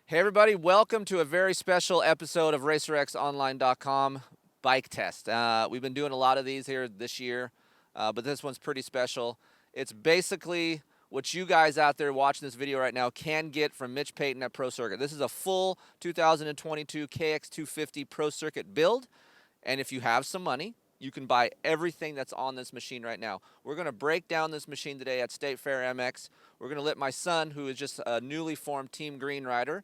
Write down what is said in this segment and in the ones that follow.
Hey everybody, welcome to a very special episode of RacerXOnline.com bike test. We've been doing a lot of these here this year, but this one's pretty special. It's basically what you guys out there watching this video right now can get from Mitch Payton at Pro Circuit. This is a full 2022 KX250 Pro Circuit build, and if you have some money, you can buy everything that's on this machine right now. We're going to break down this machine today at State Fair MX. We're going to let my son, who is just a newly formed Team Green rider,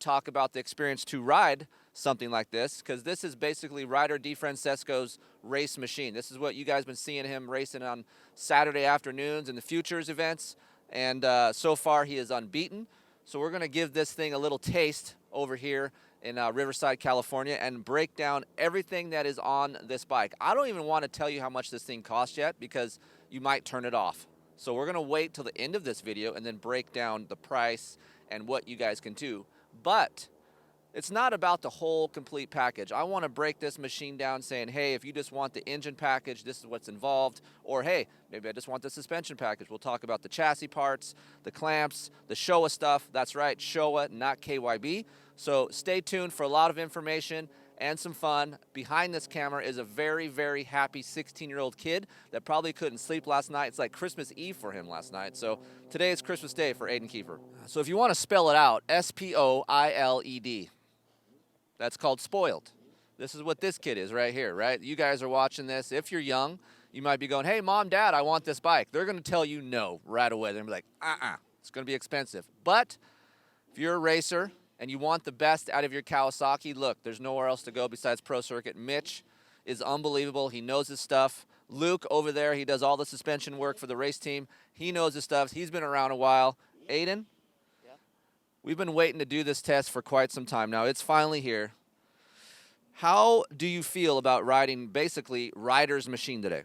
talk about the experience to ride something like this, because this is basically Ryder DeFrancesco's race machine. This is what you guys been seeing him racing on Saturday afternoons and the Futures events, and so far he is unbeaten. So we're going to give this thing a little taste over here in Riverside, California, and break down everything that is on this bike. I don't even want to tell you how much this thing costs yet, because you might turn it off. So we're going to wait till the end of this video and then break down the price and what you guys can do. But it's not about the whole complete package. I want to break this machine down saying, hey, if you just want the engine package, this is what's involved. Or, hey, maybe I just want the suspension package. We'll talk about the chassis parts, the clamps, the Showa stuff. That's right, Showa, not KYB. So stay tuned for a lot of information and some fun. Behind this camera is a very, very happy 16-year-old kid that probably couldn't sleep last night. It's like Christmas Eve for him last night. So today is Christmas Day for Aden Keefer. So if you want to spell it out, S-P-O-I-L-E-D. That's called spoiled. This is what this kid is right here, right? You guys are watching this. If you're young, you might be going, hey, Mom, Dad, I want this bike. They're going to tell you no right away. They're going to be like, it's going to be expensive. But if you're a racer and you want the best out of your Kawasaki, look, there's nowhere else to go besides Pro Circuit. Mitch is unbelievable. He knows his stuff. Luke over there, he does all the suspension work for the race team. He knows his stuff. He's been around a while. Aden? We've been waiting to do this test for quite some time now. It's finally here. How do you feel about riding basically Ryder's machine today?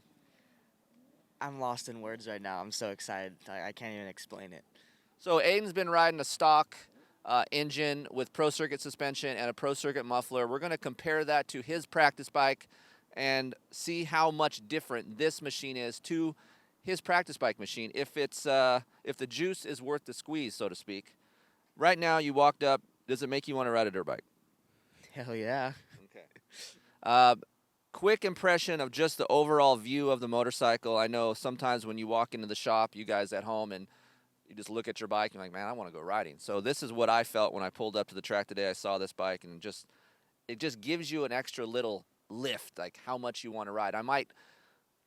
I'm lost in words right now. I'm so excited. I can't even explain it. So Aden's been riding a stock engine with Pro Circuit suspension and a Pro Circuit muffler. We're going to compare that to his practice bike and see how much different this machine is to his practice bike machine, if the juice is worth the squeeze, so to speak. Right now, you walked up. Does it make you want to ride a dirt bike? Hell yeah. Okay. Quick impression of just the overall view of the motorcycle. I know sometimes when you walk into the shop, you guys at home, and you just look at your bike, and you're like, man, I want to go riding. So this is what I felt when I pulled up to the track today. I saw this bike, and it just gives you an extra little lift, like how much you want to ride. I might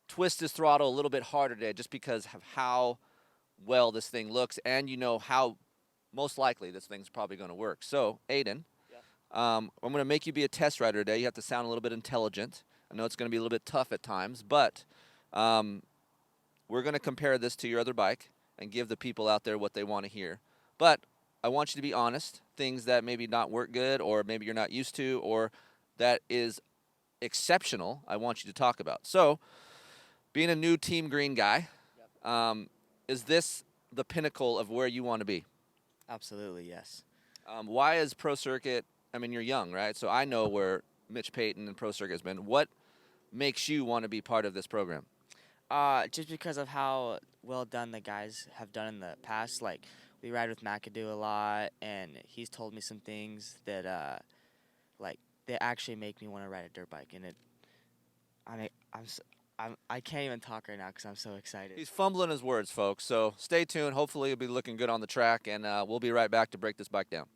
twist this throttle a little bit harder today just because of how well this thing looks, and you know how most likely this thing's probably going to work. So, Aden, I'm going to make you be a test rider today. You have to sound a little bit intelligent. I know it's going to be a little bit tough at times, but we're going to compare this to your other bike and give the people out there what they want to hear. But I want you to be honest. Things that maybe not work good, or maybe you're not used to, or that is exceptional, I want you to talk about. So, being a new Team Green guy, is this the pinnacle of where you want to be? Absolutely, yes. Why is Pro Circuit, I mean, you're young, right? So I know where Mitch Payton and Pro Circuit has been. What makes you want to be part of this program? Just because of how well done the guys have done in the past. Like, we ride with McAdoo a lot, and he's told me some things that, they actually make me want to ride a dirt bike. And I can't even talk right now because I'm so excited. He's fumbling his words, folks. So stay tuned. Hopefully, he'll be looking good on the track, and we'll be right back to break this bike down.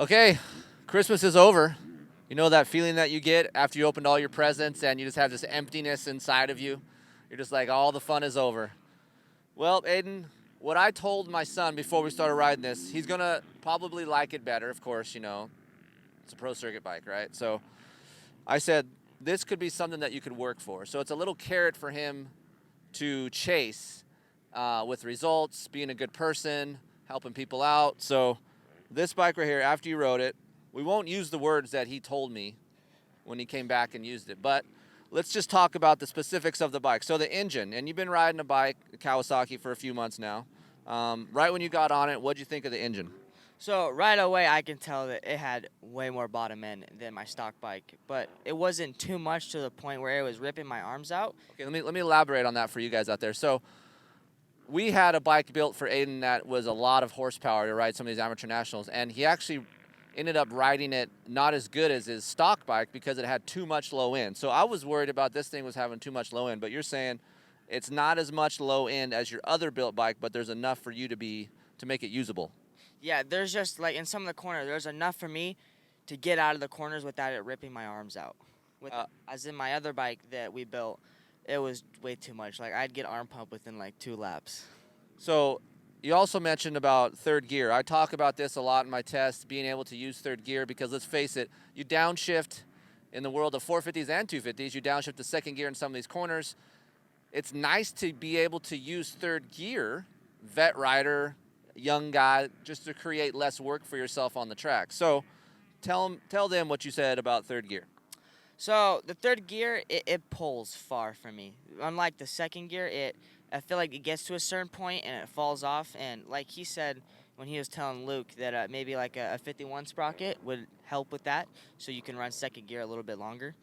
Okay, Christmas is over. You know that feeling that you get after you opened all your presents and you just have this emptiness inside of you? You're just like, all the fun is over. Well, Aiden, what I told my son before we started riding this, he's going to probably like it better, of course, it's a pro circuit bike, right? So I said, this could be something that you could work for. So it's a little carrot for him to chase with results, being a good person, helping people out. So this bike right here, after you rode it, we won't use the words that he told me when he came back and used it, but let's just talk about the specifics of the bike. So the engine, and you've been riding a bike, Kawasaki, for a few months now. Right when you got on it, what'd you think of the engine? So right away, I can tell that it had way more bottom end than my stock bike, but it wasn't too much to the point where it was ripping my arms out. Okay, let me elaborate on that for you guys out there. So we had a bike built for Aiden that was a lot of horsepower to ride some of these amateur nationals, and he actually ended up riding it not as good as his stock bike because it had too much low end. So I was worried about this thing was having too much low end, but you're saying it's not as much low end as your other built bike, but there's enough for you to make it usable. Yeah, there's just like in some of the corners, there's enough for me to get out of the corners without it ripping my arms out. As in my other bike that we built, it was way too much. Like I'd get arm pump within like 2 laps. So you also mentioned about third gear. I talk about this a lot in my tests, being able to use third gear, because let's face it, you downshift in the world of 450s and 250s, you downshift to second gear in some of these corners. It's nice to be able to use third gear, vet rider, young guy, just to create less work for yourself on the track. So tell them what you said about third gear. So the third gear, it pulls far from me. Unlike the second gear, I feel like it gets to a certain point and it falls off. And like he said when he was telling Luke that maybe like a 51 sprocket would help with that, so you can run second gear a little bit longer.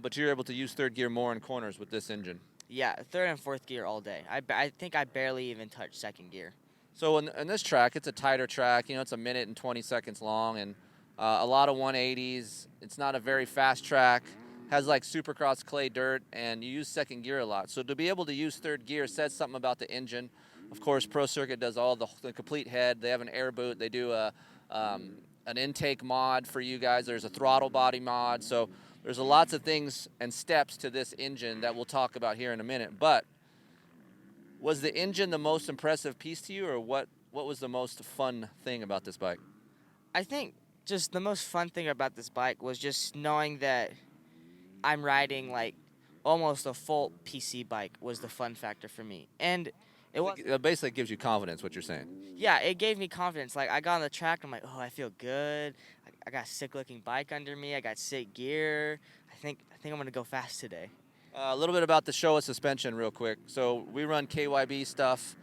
But you're able to use third gear more in corners with this engine. Yeah, third and fourth gear all day. I think I barely even touch second gear. So in this track, it's a tighter track. It's a minute and 20 seconds long, and a lot of 180s. It's not a very fast track. Has like Supercross clay dirt, and you use second gear a lot. So to be able to use third gear says something about the engine. Of course, Pro Circuit does all the complete head. They have an air boot. They do an intake mod for you guys. There's a throttle body mod. So there's lots of things and steps to this engine that we'll talk about here in a minute. But was the engine the most impressive piece to you, or what was the most fun thing about this bike? I think just the most fun thing about this bike was just knowing that I'm riding like almost a full PC bike was the fun factor for me. And It basically gives you confidence, what you're saying. yeah, it gave me confidence. Like I got on the track, I'm like, oh, I feel good. I got a sick looking bike under me. I got sick gear. I think I'm gonna go fast today. A little bit about the Showa suspension real quick. So we run KYB stuff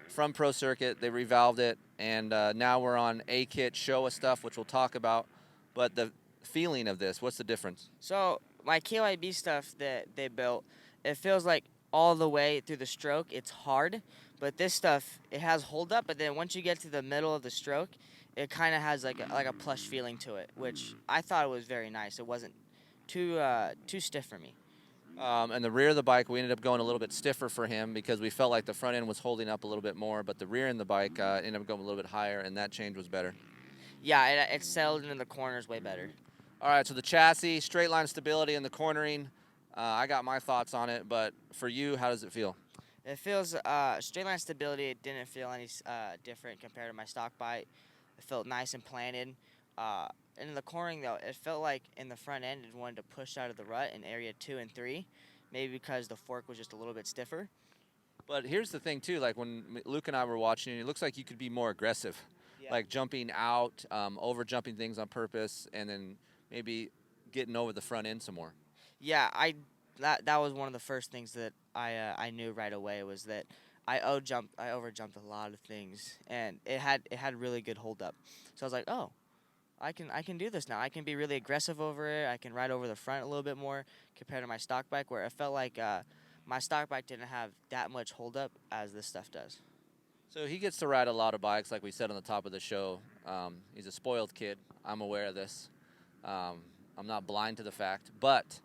from Pro Circuit. They revalved it, and now we're on A-Kit Showa stuff, which we'll talk about. But the feeling of this, what's the difference? So my KYB stuff that they built, it feels like all the way through the stroke, it's hard. But this stuff, it has hold up, but then once you get to the middle of the stroke, it kind of has like a plush feeling to it, which I thought was very nice. It wasn't too stiff for me. And the rear of the bike, we ended up going a little bit stiffer for him because we felt like the front end was holding up a little bit more, but the rear end of the bike ended up going a little bit higher, and that change was better. Yeah, it settled into the corners way better. All right, so the chassis, straight line stability, and the cornering, I got my thoughts on it, but for you, how does it feel? It feels straight line stability. It didn't feel any different compared to my stock bike. It felt nice and planted. And in the cornering, though, it felt like in the front end it wanted to push out of the rut in area 2 and 3, maybe because the fork was just a little bit stiffer. But here's the thing, too. Like when Luke and I were watching, it looks like you could be more aggressive, like jumping out, over jumping things on purpose, and then maybe getting over the front end some more. Yeah, that was one of the first things that I knew right away was that I overjumped a lot of things, and it had really good hold up. So I was like, oh, I can do this now. I can be really aggressive over it. I can ride over the front a little bit more compared to my stock bike, where it felt like my stock bike didn't have that much hold up as this stuff does. So he gets to ride a lot of bikes, like we said on the top of the show. He's a spoiled kid. I'm aware of this. I'm not blind to the fact. But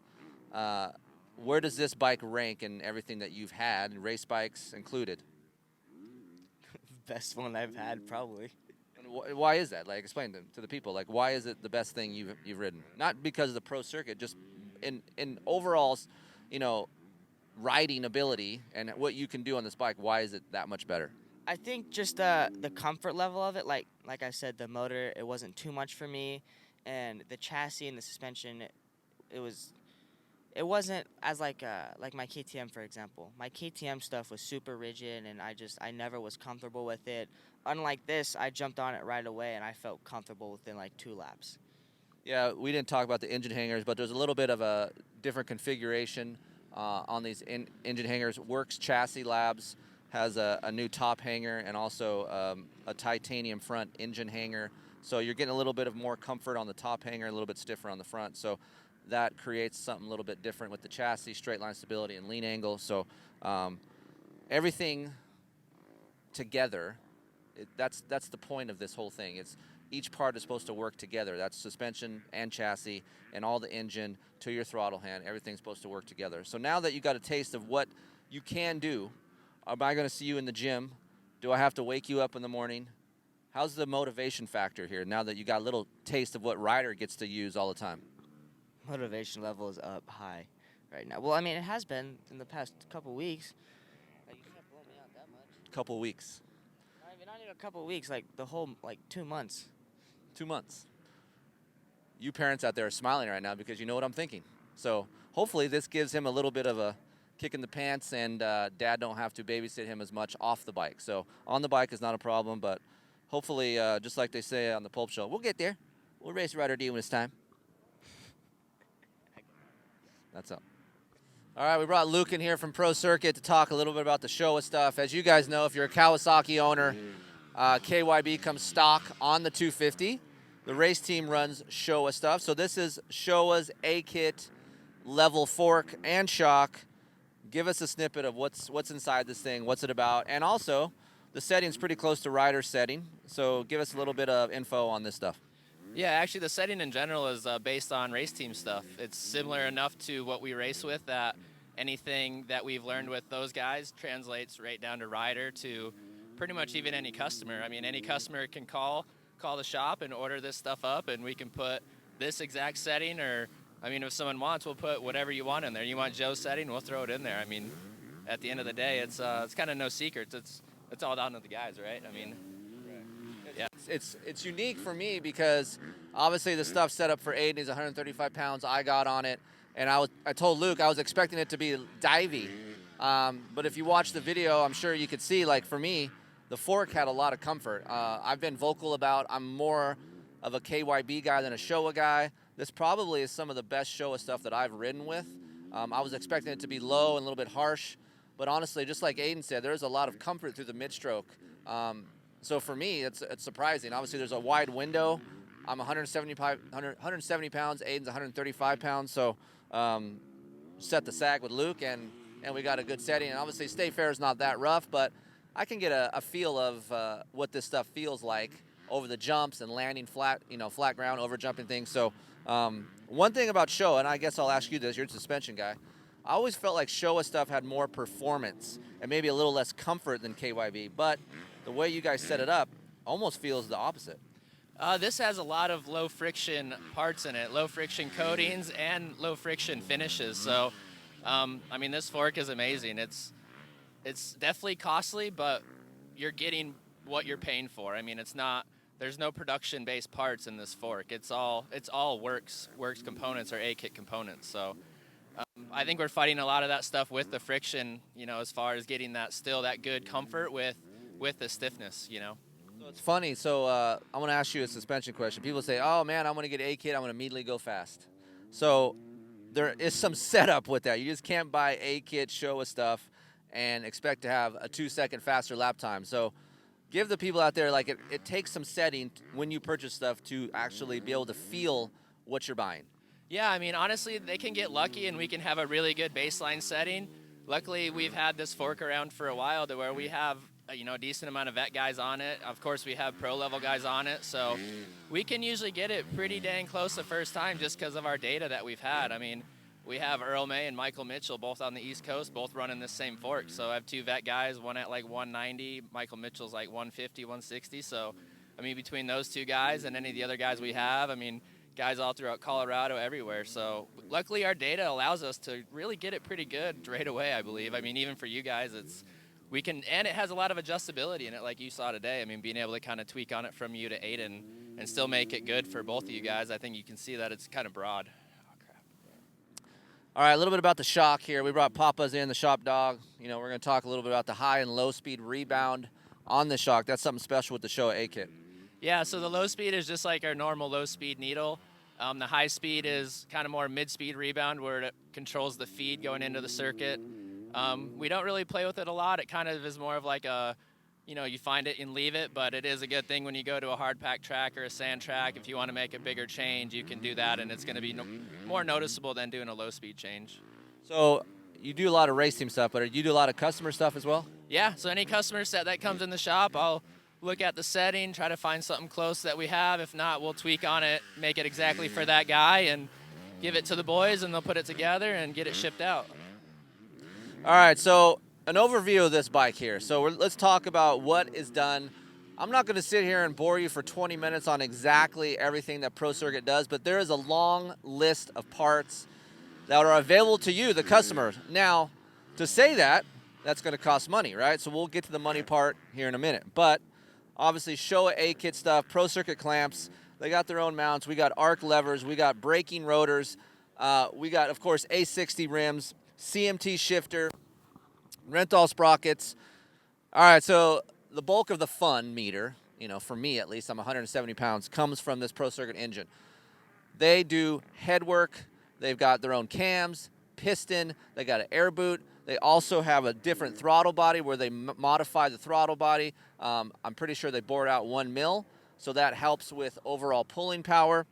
where does this bike rank in everything that you've had, race bikes included? Best one I've had, probably. And why is that? Like, explain to the people. Like, why is it the best thing you've ridden? Not because of the pro circuit, just in overall, you know, riding ability and what you can do on this bike. Why is it that much better? I think just the comfort level of it, like I said, the motor, it wasn't too much for me, and the chassis and the suspension, it wasn't as like my KTM, for example. My KTM stuff was super rigid, and I never was comfortable with it. Unlike this, I jumped on it right away, and I felt comfortable within like 2 laps. Yeah, we didn't talk about the engine hangers, but there's a little bit of a different configuration on these engine hangers. Works Chassis Labs has a new top hanger and also a titanium front engine hanger. So you're getting a little bit of more comfort on the top hanger, a little bit stiffer on the front. So that creates something a little bit different with the chassis, straight line stability, and lean angle. So everything together, that's the point of this whole thing. It's each part is supposed to work together. That's suspension and chassis and all the engine to your throttle hand. Everything's supposed to work together. So now that you got a taste of what you can do, am I going to see you in the gym? Do I have to wake you up in the morning? How's the motivation factor here now that you got a little taste of what Ryder gets to use all the time? Motivation level is up high right now. Well, I mean, it has been in the past couple weeks. Like, you can't blow me out that much. Couple weeks. Not even a couple weeks, like the whole 2 months. 2 months. You parents out there are smiling right now because you know what I'm thinking. So hopefully this gives him a little bit of a kick in the pants, and Dad don't have to babysit him as much off the bike. So on the bike is not a problem, but hopefully, just like they say on the Pulp Show, we'll get there. We'll race Ryder D when it's time. That's up. All right, we brought Luke in here from Pro Circuit to talk a little bit about the Showa stuff. As you guys know, if you're a Kawasaki owner, KYB comes stock on the 250. The race team runs Showa stuff. So this is Showa's A-Kit level fork and shock. Give us a snippet of what's inside this thing, what's it about, and also the setting's pretty close to Ryder's setting. So give us a little bit of info on this stuff. Yeah, actually the setting in general is based on race team stuff. It's similar enough to what we race with that anything that we've learned with those guys translates right down to Ryder, to pretty much even any customer. I mean, any customer can call the shop and order this stuff up, and we can put this exact setting, or I mean, if someone wants, we'll put whatever you want in there. You want Joe's setting, we'll throw it in there. I mean, at the end of the day, it's kind of no secrets. It's all down to the guys, right? I mean, yeah. It's unique for me because obviously the stuff's set up for Aden. He's 135 pounds. I got on it, and I told Luke I was expecting it to be divey. But if you watch the video, I'm sure you could see, like, for me, the fork had a lot of comfort. I've been vocal about I'm more of a KYB guy than a Showa guy. This probably is some of the best Showa stuff that I've ridden with. I was expecting it to be low and a little bit harsh, but honestly, just like Aden said, there's a lot of comfort through the mid-stroke. So for me, it's surprising. Obviously, there's a wide window. I'm 170 pounds. Aiden's 135 pounds. So set the sag with Luke, and we got a good setting. And obviously, State Fair is not that rough, but I can get a feel of what this stuff feels like over the jumps and landing flat ground, over jumping things. So one thing about Showa, and I guess I'll ask you this, you're a suspension guy. I always felt like Showa stuff had more performance and maybe a little less comfort than KYB, but the way you guys set it up almost feels the opposite. This has a lot of low friction parts in it, low friction coatings and low friction finishes. So, I mean, this fork is amazing. It's definitely costly, but you're getting what you're paying for. I mean, there's no production based parts in this fork. It's all works components or A-Kit components. So I think we're fighting a lot of that stuff with the friction, as far as getting that good comfort with the stiffness, So it's funny. So I want to ask you a suspension question. People say, oh man, I'm going to get A-Kit, I'm going to immediately go fast. So there is some setup with that. You just can't buy A-Kit Showa stuff and expect to have a 2-second faster lap time. So give the people out there, like, it takes some setting when you purchase stuff to actually be able to feel what you're buying. Yeah, I mean, honestly, they can get lucky and we can have a really good baseline setting. Luckily, we've had this fork around for a while to where we have a decent amount of vet guys on it. Of course, we have pro level guys on it, so we can usually get it pretty dang close the first time just because of our data that we've had. I mean, we have Earl May and Michael Mitchell both on the East Coast, both running this same fork. So I have 2 vet guys, one at like 190, Michael Mitchell's like 150, 160. So I mean, between those two guys and any of the other guys we have, I mean, guys all throughout Colorado, everywhere. So luckily our data allows us to really get it pretty good right away, I believe. I mean, even for you guys, we can, and it has a lot of adjustability in it, like you saw today. I mean, being able to kind of tweak on it from you to Aden and still make it good for both of you guys. I think you can see that it's kind of broad. Oh, crap. All right, a little bit about the shock here. We brought Papa's in, the shop dog. You know, we're going to talk a little bit about the high and low speed rebound on the shock. That's something special with the Showa A-Kit. Yeah, so the low speed is just like our normal low speed needle. The high speed is kind of more mid-speed rebound where it controls the feed going into the circuit. We don't really play with it a lot. It kind of is more of like a, you know, you find it and leave it, but it is a good thing when you go to a hard pack track or a sand track. If you want to make a bigger change, you can do that, and it's going to be more noticeable than doing a low speed change. So you do a lot of race team stuff, but you do a lot of customer stuff as well? Yeah, so any customer set that comes in the shop, I'll look at the setting, try to find something close that we have. If not, we'll tweak on it, make it exactly for that guy, and give it to the boys, and they'll put it together and get it shipped out. All right, so an overview of this bike here. So let's talk about what is done. I'm not going to sit here and bore you for 20 minutes on exactly everything that Pro Circuit does, but there is a long list of parts that are available to you, the customer. Now, to say that, that's going to cost money, right? So we'll get to the money part here in a minute. But obviously, Showa A-Kit stuff, Pro Circuit clamps, they got their own mounts. We got arc levers. We got braking rotors. We got, of course, A60 rims, CMT shifter, Renthal sprockets. All right, so the bulk of the fun meter, you know, for me at least, I'm 170 pounds, comes from this Pro Circuit engine. They do head work. They've got their own cams, piston. They got an air boot. They also have a different throttle body where they modify the throttle body. I'm pretty sure they bored out 1 mil, so that helps with overall pulling power,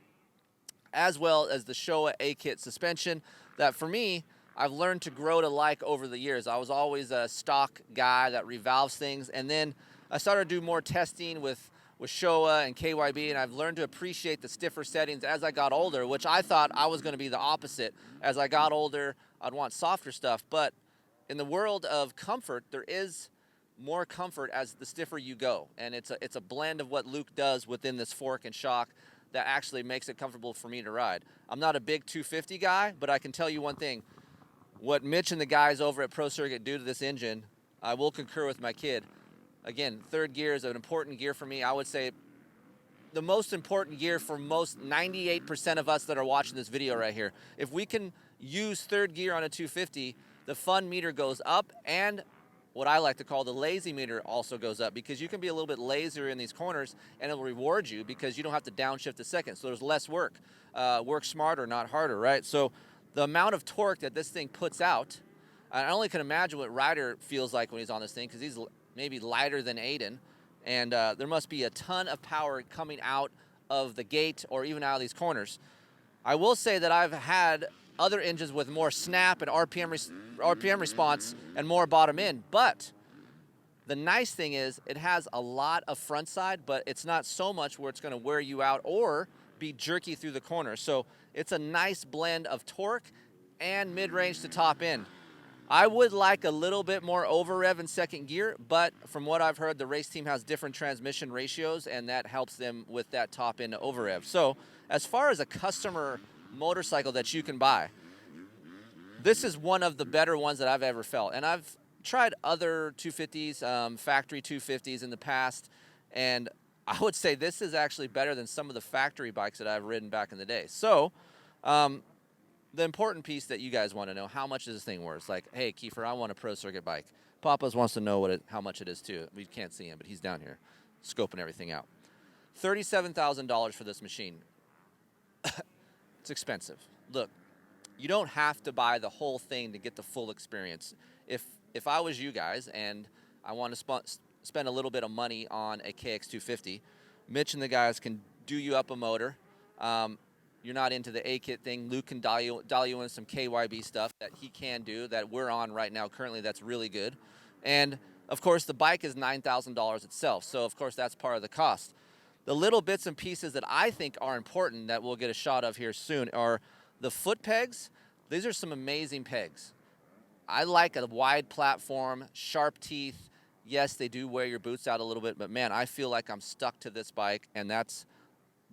as well as the Showa A-Kit suspension that, for me, I've learned to grow to like over the years. I was always a stock guy that revalves things, and then I started to do more testing with Showa and KYB, and I've learned to appreciate the stiffer settings as I got older, which I thought I was going to be the opposite. As I got older, I'd want softer stuff, but in the world of comfort, there is more comfort as the stiffer you go, and it's a blend of what Luke does within this fork and shock that actually makes it comfortable for me to ride. I'm not a big 250 guy, but I can tell you one thing. What Mitch and the guys over at Pro Circuit do to this engine, I will concur with my kid. Again, third gear is an important gear for me. I would say the most important gear for most 98% of us that are watching this video right here. If we can use third gear on a 250, the fun meter goes up, and what I like to call the lazy meter also goes up, because you can be a little bit lazier in these corners and it'll reward you because you don't have to downshift a second. So there's less work. Work smarter, not harder, right? So the amount of torque that this thing puts out, I only can imagine what Ryder feels like when he's on this thing, because he's maybe lighter than Aden, and there must be a ton of power coming out of the gate or even out of these corners. I will say that I've had other engines with more snap and RPM response and more bottom end, but the nice thing is it has a lot of front side, but it's not so much where it's going to wear you out or be jerky through the corner. So it's a nice blend of torque and mid-range to top end. I would like a little bit more over rev in second gear, but from what I've heard, the race team has different transmission ratios, and that helps them with that top end to over rev. So as far as a customer motorcycle that you can buy, this is one of the better ones that I've ever felt. And I've tried other 250s, factory 250s in the past, and I would say this is actually better than some of the factory bikes that I've ridden back in the day. So the important piece that you guys want to know, how much is this thing worth? Like, hey, Keefer, I want a Pro Circuit bike. Papa's wants to know how much it is too. We can't see him, but he's down here scoping everything out. $37,000 for this machine. It's expensive. Look, you don't have to buy the whole thing to get the full experience. If I was you guys and I want to spend a little bit of money on a KX250, Mitch and the guys can do you up a motor. You're not into the A-Kit thing. Luke can dial you in some KYB stuff that he can do, that we're on right now currently, that's really good. And, of course, the bike is $9,000 itself, so, of course, that's part of the cost. The little bits and pieces that I think are important that we'll get a shot of here soon are the foot pegs. These are some amazing pegs. I like a wide platform, sharp teeth, Yes, they do wear your boots out a little bit, but man, I feel like I'm stuck to this bike, and that's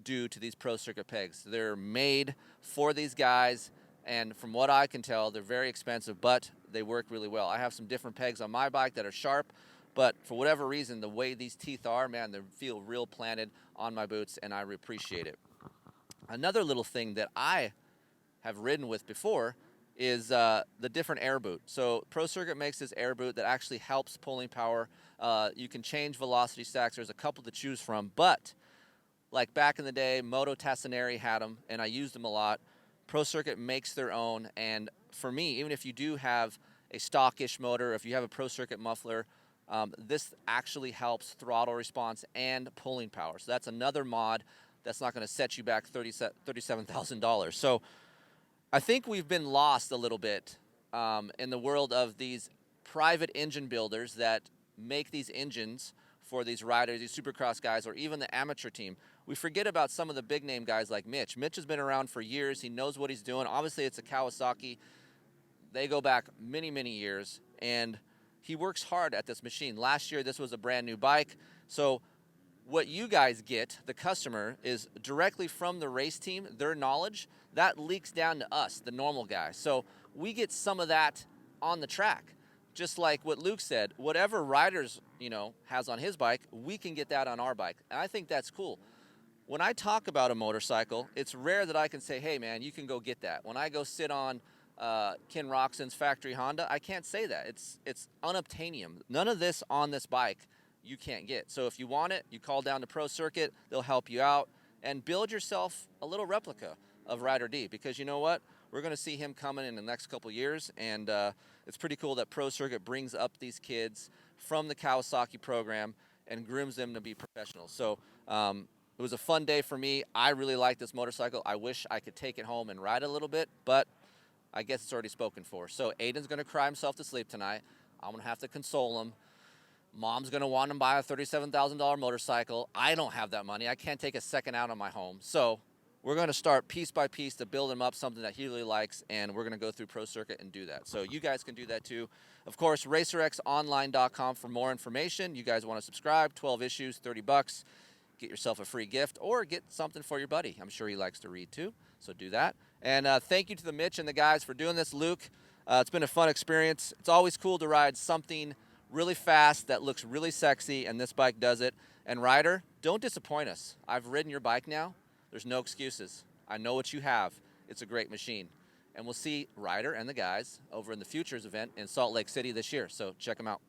due to these Pro Circuit pegs. They're made for these guys, and from what I can tell, they're very expensive, but they work really well. I have some different pegs on my bike that are sharp, but for whatever reason, the way these teeth are, man, they feel real planted on my boots, and I appreciate it. Another little thing that I have ridden with before is the different air boot. So Pro Circuit makes this air boot that actually helps pulling power. You can change velocity stacks. There's a couple to choose from, but like back in the day, Moto Tassinari had them, and I used them a lot. Pro Circuit makes their own, and for me, even if you do have a stockish motor, if you have a Pro Circuit muffler, this actually helps throttle response and pulling power. So that's another mod that's not going to set you back $37,000. So I think we've been lost a little bit in the world of these private engine builders that make these engines for these riders, these Supercross guys, or even the amateur team. We forget about some of the big name guys like Mitch. Mitch has been around for years. He knows what he's doing. Obviously, it's a Kawasaki. They go back many, many years, and he works hard at this machine. Last year, this was a brand new bike. So what you guys get, the customer, is directly from the race team, their knowledge. That leaks down to us, the normal guy. So we get some of that on the track. Just like what Luke said, whatever Riders, has on his bike, we can get that on our bike. And I think that's cool. When I talk about a motorcycle, it's rare that I can say, hey, man, you can go get that. When I go sit on Ken Roxon's factory Honda, I can't say that. It's unobtainium. None of this on this bike you can't get. So if you want it, you call down to Pro Circuit. They'll help you out and build yourself a little replica of Rider D, because you know what? We're going to see him coming in the next couple years, and it's pretty cool that Pro Circuit brings up these kids from the Kawasaki program and grooms them to be professionals. So it was a fun day for me. I really like this motorcycle. I wish I could take it home and ride a little bit, but I guess it's already spoken for. So Aden's going to cry himself to sleep tonight. I'm going to have to console him. Mom's going to want him to buy a $37,000 motorcycle. I don't have that money. I can't take a second out on my home. So we're going to start piece by piece to build him up something that he really likes, and we're going to go through Pro Circuit and do that. So you guys can do that too. Of course, racerxonline.com for more information. You guys want to subscribe, 12 issues, $30. Get yourself a free gift or get something for your buddy. I'm sure he likes to read too, so do that. And thank you to the Mitch and the guys for doing this. Luke, it's been a fun experience. It's always cool to ride something really fast that looks really sexy, and this bike does it. And Ryder, don't disappoint us. I've ridden your bike now. There's no excuses. I know what you have. It's a great machine. And we'll see Ryder and the guys over in the Futures event in Salt Lake City this year. So check them out.